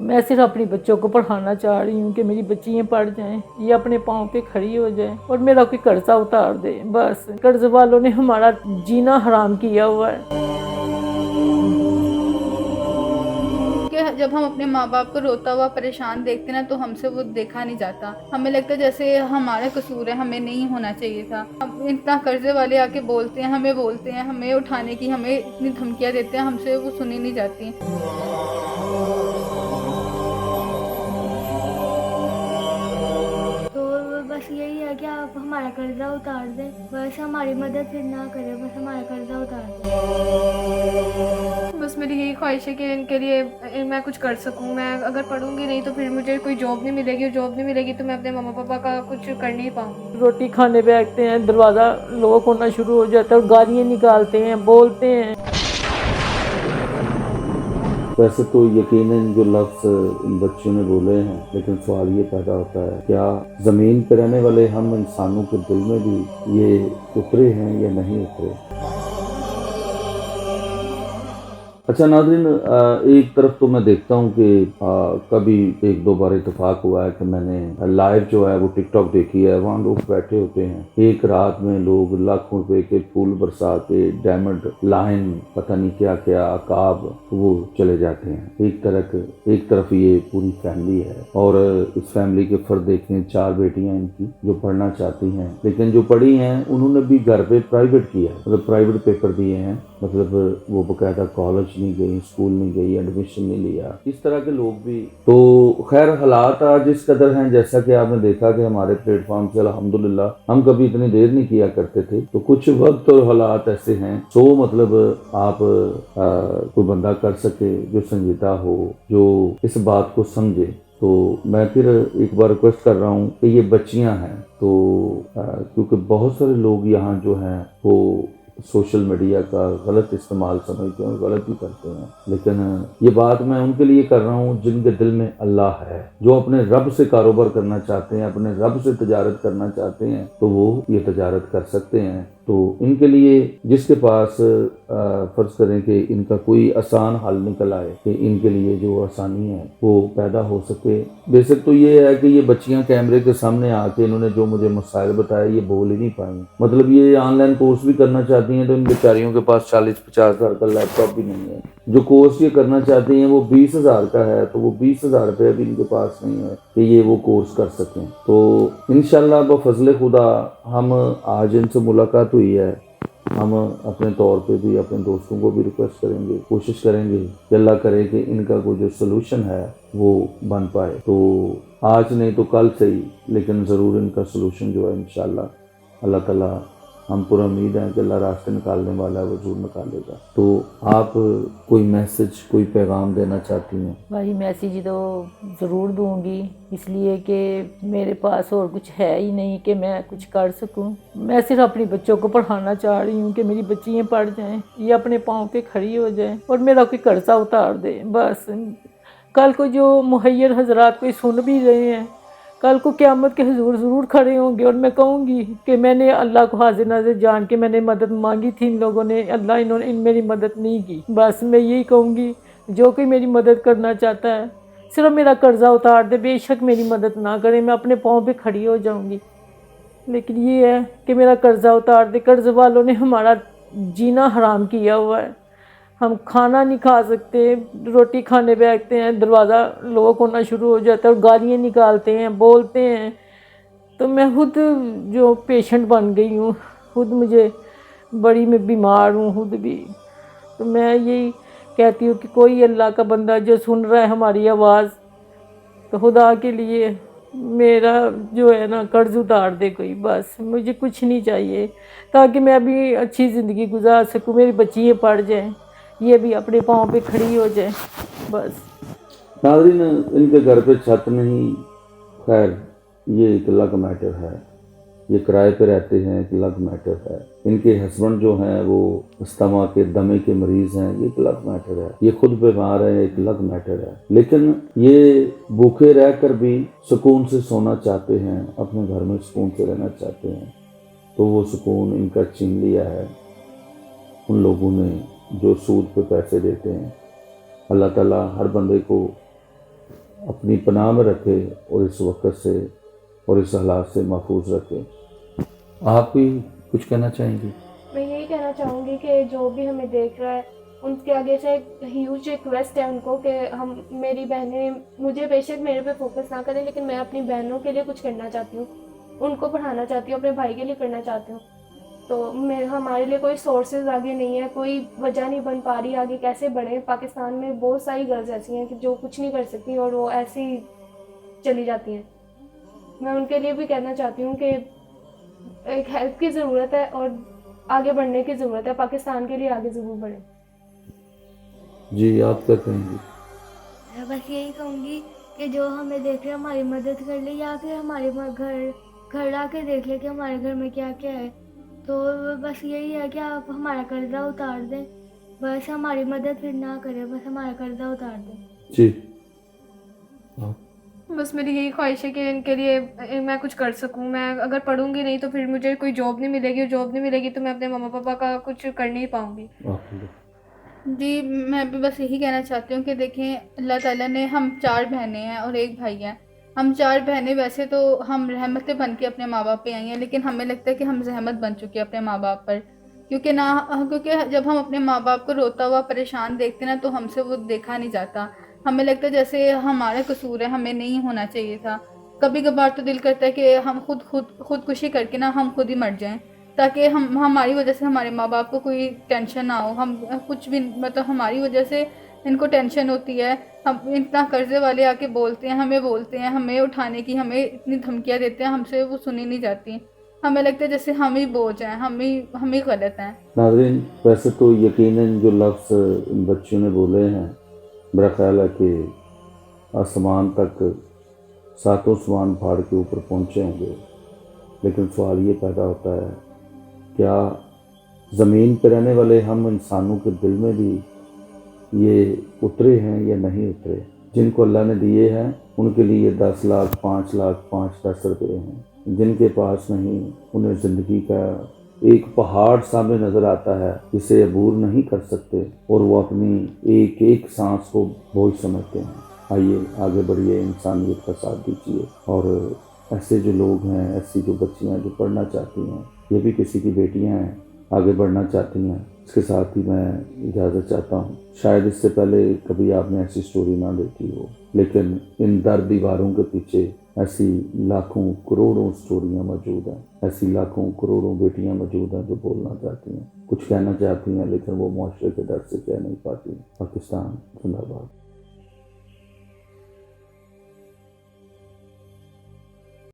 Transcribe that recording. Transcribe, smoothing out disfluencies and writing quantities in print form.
میں صرف اپنی بچوں کو پڑھانا چاہ رہی ہوں کہ میری بچیاں پڑھ جائیں، یہ اپنے پاؤں پہ کھڑی ہو جائیں اور میرا کوئی قرضہ اتار دے۔ بس قرض والوں نے ہمارا جینا حرام کیا ہوا ہے۔ کہ جب ہم اپنے ماں باپ کو روتا ہوا پریشان دیکھتے نا تو ہم سے وہ دیکھا نہیں جاتا، ہمیں لگتا ہے جیسے ہمارا قصور ہے، ہمیں نہیں ہونا چاہیے تھا۔ اب اتنا قرضے والے آ کے بولتے ہیں، ہمیں اٹھانے کی، ہمیں اتنی دھمکیاں دیتے ہیں، ہم سے وہ سنی نہیں جاتی۔ تو بس یہی ہے کہ آپ ہمارا قرضہ اتار دیں، بس ہماری مدد پھر نہ کریں، بس ہمارا قرضہ اتار دیں۔ بس میری یہی خواہش ہے کہ ان کے لیے میں کچھ کر سکوں۔ میں اگر پڑھوں گی نہیں تو پھر مجھے کوئی جاب نہیں ملے گی، اور جاب نہیں ملے گی تو میں اپنے ماما پاپا کا کچھ کر نہیں پاؤں گی۔ روٹی کھانے بیٹھتے ہیں، دروازہ لوک ہونا شروع ہو جاتا ہے اور گالیاں نکالتے ہیں، بولتے ہیں۔ ویسے تو یقیناً جو لفظ ان بچوں نے بولے ہیں، لیکن سوال یہ پیدا ہوتا ہے کیا زمین پہ رہنے والے ہم انسانوں کے دل میں بھی یہ اترے ہیں یا نہیں اترے؟ اچھا ناظرین، ایک طرف تو میں دیکھتا ہوں کہ کبھی ایک دو بار اتفاق ہوا ہے کہ میں نے لائیو جو ہے وہ ٹک ٹاک دیکھی ہے، وہاں لوگ بیٹھے ہوتے ہیں، ایک رات میں لوگ لاکھوں روپے کے پھول برسا کے ڈائمنڈ لائن پتہ نہیں کیا کیا عقاب وہ چلے جاتے ہیں۔ ایک طرف یہ پوری فیملی ہے، اور اس فیملی کے فرد دیکھیں، 4 بیٹیاں ان کی جو پڑھنا چاہتی ہیں، لیکن جو پڑھی ہیں انہوں نے بھی گھر پہ پرائیویٹ کیا ہے، مطلب پرائیویٹ پیپر دیے ہیں، مطلب وہ باقاعدہ کالج نہیں گئی، اسکول نہیں گئی، ایڈمیشن نہیں لیا، اس طرح کے لوگ بھی۔ تو خیر حالات آج اس قدر ہیں، جیسا کہ آپ نے دیکھا کہ ہمارے پلیٹ فارم سے الحمدللہ ہم کبھی اتنی دیر نہیں کیا کرتے تھے، تو کچھ وقت اور حالات ایسے ہیں تو مطلب آپ کوئی بندہ کر سکے جو سنجیدہ ہو، جو اس بات کو سمجھے۔ تو میں پھر ایک بار ریکویسٹ کر رہا ہوں کہ یہ بچیاں ہیں تو کیونکہ بہت سارے لوگ یہاں جو ہیں وہ سوشل میڈیا کا غلط استعمال سمجھتے ہیں، غلط بھی کرتے ہیں، لیکن یہ بات میں ان کے لیے کر رہا ہوں جن کے دل میں اللہ ہے، جو اپنے رب سے کاروبار کرنا چاہتے ہیں، اپنے رب سے تجارت کرنا چاہتے ہیں، تو وہ یہ تجارت کر سکتے ہیں۔ تو ان کے لیے جس کے پاس فرض کریں کہ ان کا کوئی آسان حل نکل آئے کہ ان کے لیے جو آسانی ہے وہ پیدا ہو سکے۔ بے شک تو یہ ہے کہ یہ بچیاں کیمرے کے سامنے آ کے انہوں نے جو مجھے مسائل بتائے یہ بول ہی نہیں پائیں، مطلب یہ آن لائن کورس بھی کرنا چاہتی ہیں تو ان بیچاریوں کے پاس 40-50 ہزار کا لیپ ٹاپ بھی نہیں ہے، جو کورس یہ کرنا چاہتی ہیں وہ 20,000 کا ہے، تو وہ 20,000 روپے بھی ان کے پاس نہیں ہے کہ یہ وہ کورس کر سکیں۔ تو انشاءاللہ بفضل خدا ہم آج ان سے ملاقات ہوئی ہے، ہم اپنے طور پہ بھی اپنے دوستوں کو بھی ریکویسٹ کریں گے، کوشش کریں گے کہ اللہ کرے کہ ان کا کوئی جو سلوشن ہے وہ بن پائے، تو آج نہیں تو کل سے ہی، لیکن ضرور ان کا سلوشن جو ہے انشاءاللہ اللہ تعالیٰ، ہم پورا امید ہیں کہ اللہ راستے نکالنے والا ہے، وہ ضرور نکالے گا۔ تو آپ کوئی میسج، کوئی پیغام دینا چاہتی ہیں؟ بھائی میسیج تو ضرور دوں گی، اس لیے کہ میرے پاس اور کچھ ہے ہی نہیں کہ میں کچھ کر سکوں۔ میں صرف اپنی بچوں کو پڑھانا چاہ رہی ہوں کہ میری بچیاں پڑھ جائیں، یہ اپنے پاؤں پہ کھڑی ہو جائیں اور میرا کوئی قرضہ اتار دے۔ بس کل کو جو مہیر حضرات کوئی سن بھی رہے ہیں، کل کو قیامت کے حضور ضرور کھڑے ہوں گے اور میں کہوں گی کہ میں نے اللہ کو حاضر ناظر جان کے میں نے مدد مانگی تھی، ان لوگوں نے، اللہ انہوں نے میری مدد نہیں کی۔ بس میں یہی کہوں گی جو کوئی میری مدد کرنا چاہتا ہے صرف میرا قرضہ اتار دے، بے شک میری مدد نہ کرے، میں اپنے پاؤں پہ کھڑی ہو جاؤں گی، لیکن یہ ہے کہ میرا قرضہ اتار دے۔ قرض والوں نے ہمارا جینا حرام کیا ہوا ہے، ہم کھانا نہیں کھا سکتے، روٹی کھانے بیٹھتے ہیں، دروازہ لوک ہونا شروع ہو جاتا ہے اور گالیاں نکالتے ہیں، بولتے ہیں۔ تو میں خود جو پیشنٹ بن گئی ہوں، خود مجھے بڑی میں بیمار ہوں خود بھی، تو میں یہی کہتی ہوں کہ کوئی اللہ کا بندہ جو سن رہا ہے ہماری آواز، تو خدا کے لیے میرا جو ہے نا قرض اتار دے کوئی، بس مجھے کچھ نہیں چاہیے تاکہ میں ابھی اچھی زندگی گزار سکوں، میری بچیاں پڑھ جائیں، یہ بھی اپنے پاؤں پہ کھڑی ہو جائیں، بس۔ ناظرین، ان کے گھر پہ چھت نہیں، خیر یہ ایک الگ میٹر ہے، یہ کرائے پہ رہتے ہیں، ایک الگ میٹر ہے، ان کے ہسبینڈ جو ہیں وہ استما کے دمے کے مریض ہیں، یہ ایک الگ میٹر ہے، یہ خود بیمار ہے، ایک الگ میٹر ہے، لیکن یہ بھوکے رہ کر بھی سکون سے سونا چاہتے ہیں، اپنے گھر میں سکون سے رہنا چاہتے ہیں، تو وہ سکون ان کا چھین لیا ہے ان لوگوں نے جو سود پہ پیسے دیتے ہیں۔ اللہ تعالیٰ ہر بندے کو اپنی پناہ میں رکھے اور اس وقت سے اور اس حالات سے محفوظ رکھے۔ آپ بھی کچھ کہنا چاہیں گے؟ میں یہی کہنا چاہوں گی کہ جو بھی ہمیں دیکھ رہا ہے ان کے آگے سے ایک ہیوج ریکویسٹ ہے ان کو کہ میری بہنیں مجھے بے شک میرے پہ فوکس نہ کریں، لیکن میں اپنی بہنوں کے لیے کچھ کرنا چاہتی ہوں، ان کو پڑھانا چاہتی ہوں، اپنے بھائی کے لیے کرنا چاہتی ہوں۔ تو ہمارے لیے کوئی سورسز آگے نہیں ہے، کوئی وجہ نہیں بن پا رہی آگے کیسے بڑھیں۔ پاکستان میں بہت ساری گرلز ایسی ہیں کہ جو کچھ نہیں کر سکتی اور وہ ایسی ہی چلی جاتی ہیں۔ میں ان کے لیے بھی کہنا چاہتی ہوں کہ ایک ہیلپ کی ضرورت ہے اور آگے بڑھنے کی ضرورت ہے، پاکستان کے لیے آگے ضرور بڑھیں۔ جی آپ کیا کہیں گے؟ میں بس یہی کہوں گی کہ جو ہمیں دیکھ لے ہماری مدد کر لے، یا پھر ہمارے گھر آ کے دیکھ لے کہ ہمارے گھر میں کیا کیا ہے، تو بس یہی ہے کہ آپ ہمارا قرضہ اتار دیں، بس ہماری مدد پھر نہ کریں، بس ہمارا قرضہ اتار دیں۔ جی بس میری یہی خواہش ہے کہ ان کے لیے میں کچھ کر سکوں۔ میں اگر پڑھوں گی نہیں تو پھر مجھے کوئی جاب نہیں ملے گی، اور جاب نہیں ملے گی تو میں اپنے ماما پاپا کا کچھ کر نہیں پاؤں گی۔ آپ جی میں بھی بس یہی کہنا چاہتی ہوں کہ دیکھیں اللہ تعالیٰ نے، ہم 4 بہنیں ہیں اور 1 بھائی ہے۔ ہم 4 بہنیں ویسے تو ہم رحمتیں بن کے اپنے ماں باپ پہ آئی ہیں، لیکن ہمیں لگتا ہے کہ ہم زحمت بن چکے ہیں اپنے ماں باپ پر، کیونکہ جب ہم اپنے ماں باپ کو روتا ہوا پریشان دیکھتے ہیں نا تو ہم سے وہ دیکھا نہیں جاتا۔ ہمیں لگتا ہے جیسے ہمارا قصور ہے، ہمیں نہیں ہونا چاہیے تھا۔ کبھی کبھار تو دل کرتا ہے کہ ہم خودکشی کر کے نا ہم خود ہی مر جائیں، تاکہ ہماری وجہ سے ہمارے ماں باپ کو کوئی ٹینشن نہ ہو۔ ہم کچھ بھی مطلب ہماری وجہ سے ان کو ٹینشن ہوتی ہے، ہم اتنا قرضے والے آ کے بولتے ہیں، ہمیں اٹھانے کی، ہمیں اتنی دھمکیاں دیتے ہیں، ہم سے وہ سنی نہیں جاتی۔ ہمیں لگتا ہے جیسے ہم ہی بوجھ ہیں، ہم ہی غلط ہیں۔ ناظرین، ویسے تو یقیناً جو لفظ ان بچیوں نے بولے ہیں، میرا خیال ہے کہ آسمان تک 7 آسمان پھاڑ کے اوپر پہنچے ہوں گے، لیکن سوال یہ پیدا ہوتا ہے کیا زمین پہ رہنے والے ہم انسانوں کے دل میں بھی یہ اترے ہیں یا نہیں اترے؟ جن کو اللہ نے دیے ہیں ان کے لیے 10 لاکھ 5 لاکھ 5-10 روپے ہیں، جن کے پاس نہیں انہیں زندگی کا ایک پہاڑ سامنے نظر آتا ہے جسے عبور نہیں کر سکتے، اور وہ اپنی ایک ایک سانس کو بوجھ سمجھتے ہیں۔ آئیے آگے بڑھیے، انسانیت کا ساتھ دیجیے، اور ایسے جو لوگ ہیں، ایسی جو بچیاں جو پڑھنا چاہتی ہیں، یہ بھی کسی کی بیٹیاں ہیں، آگے بڑھنا چاہتی ہیں۔ اس کے ساتھ ہی میں اجازت چاہتا ہوں۔ شاید اس سے پہلے کبھی آپ نے ایسی سٹوری نہ دیکھی ہو، لیکن ان در دیواروں کے پیچھے ایسی لاکھوں کروڑوں سٹوریاں موجود ہیں، ایسی لاکھوں کروڑوں بیٹیاں موجود ہیں جو بولنا چاہتی ہیں، کچھ کہنا چاہتی ہیں، لیکن وہ معاشرے کے ڈر سے کہہ نہیں پاتی۔ پاکستان زندہ باد۔